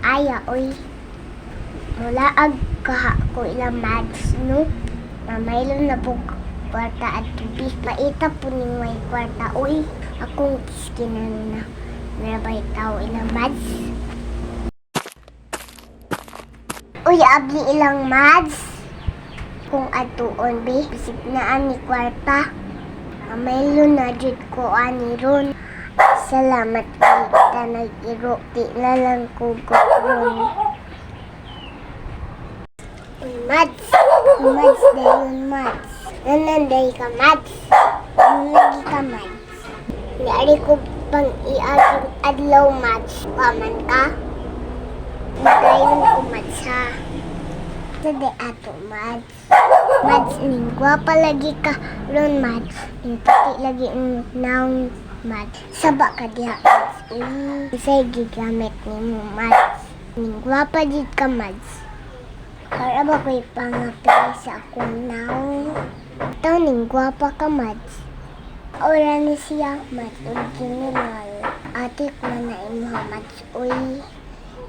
aya, oy. Mula kaha ko ilang mads, no? Mamaylo na po kwarta at tubig. Maita po ni may kwarta, oy. Akong kiskinan na. Nabay tao ilang mads. Uy, abli ilang mads. Kung atuon, be. Bisip na ani kwarta. Mamaylo na jud ko ani ron. Salamat ka nag-iro. Di na lang ko ron. Uy, mads. Mads dayon, mads. Nananday ka, mads. Nanagi ka, mads. Nari ko pang iaging adlaw, mads. Paman ka? Magayon ko, mads, ha? Sade ato, mads. Mads, ning gwapa lagi ka ron, mads. Ning puti lagi ang naong, mads. Saba ka diha, mads. Isa'y gigamit ni mo, mads. Ning gwapa jid ka, mads. Para ba ko'y pangapilay sa akong naong? Ito, ning gwapa ka, mads. Ora ni siya, mads. Original. Atik na na imuha, mads. Uy,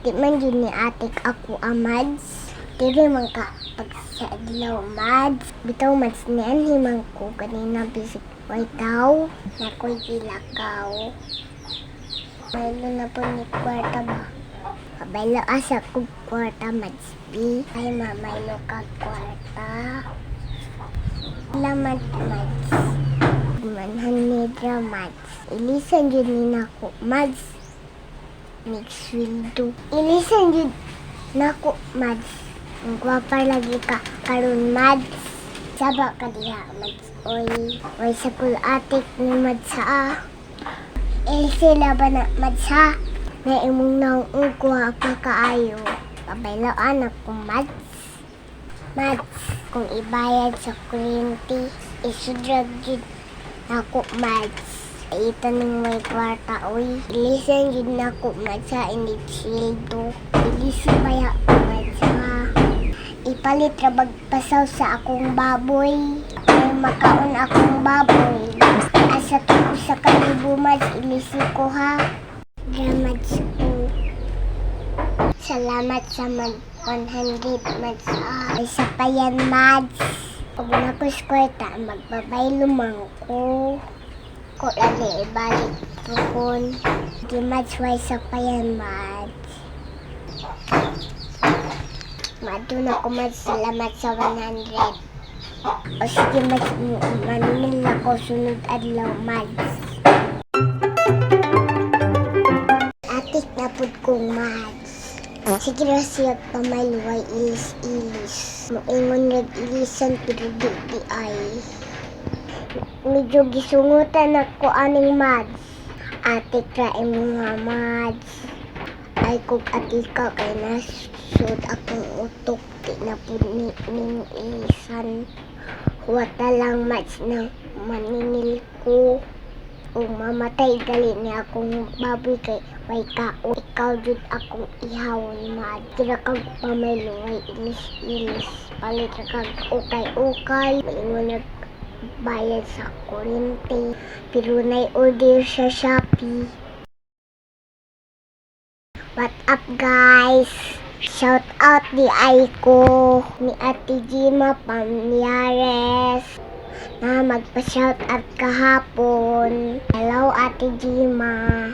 di man yun ni atik ako, mads. Dili man ka pag sa adlaw, mads. Bitaw, mads, niyan himang ko kanina bisik way daw na ko'y ilakaw. Maylo na po ni kwarta ba? Kabaylo asa kong kwarta, mads. Ay, mamaylo ka kwarta. Salamat, mads. Manhan nidra, mads. Ilisan yun ni nako, mads. Mix sweldo. Ilisan yun nako, mads. Ang gwapa lagi ka karon, mads. Saba ka diha, mads. Oy, way sa kulatik ni mads, ha? Sila ba na, mads, ha? Na imong naong gwapa kaayo. Pabaylo anak ko, mads. Mads, kung ibayad sa kuryente, isudrag yun ako, mads. Ito nang may kwarta, oy. Ilisan yun ako, mads, ha? Hindi sildo. Ilisan baya ko, mads, ha? Ipalit rabag pasaw sa akong baboy. May makaon akong baboy. Asa to ko sa kalibo, mads. Ilisi ko, ha? Mads ko. Salamat sa 100, mads. Isa pa yan, mads. Pag nakuskweta, magbabay lumang ko. Ko lali ibalik tukon. Di mads, way sa pa yan, mads. Mado na ko, mads. Salamat sa 100. O sige, mads. Manunil ako sunod adlaw, mads. Atik na pud kong, mads. Sige na siya pamaluway ilis-ilis. Moingon nag-ilisan pero di ay. Medyo gisungutan ako aning, mads. Ate krae mo nga, mads. Ay kog atika kay nasud akong utok. Di na po ning ilisan. Huwata lang, mads, nang maninil ko. Kung mamatay gali ni akong baboy kay way kao. Ikaw jud akong ihawon, mads. Tira kag pamaluway ilis-ilis. Palit kag ukay-ukay. Maingon bayad sa kuryente. Pero na-order sa Shopee. What up, guys? Shout out di ay ko ni Ate Gima Pamyares na magpa-shout out kahapon. Hello, Ate Gima.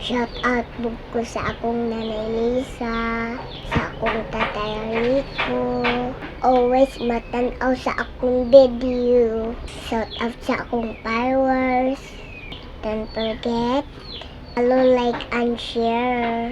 Shout out ko sa akong nanay Lisa, sa akong tatay Rico. Always matanaw sa akong video. Shout out sa akong followers. Don't forget, follow, like, and share.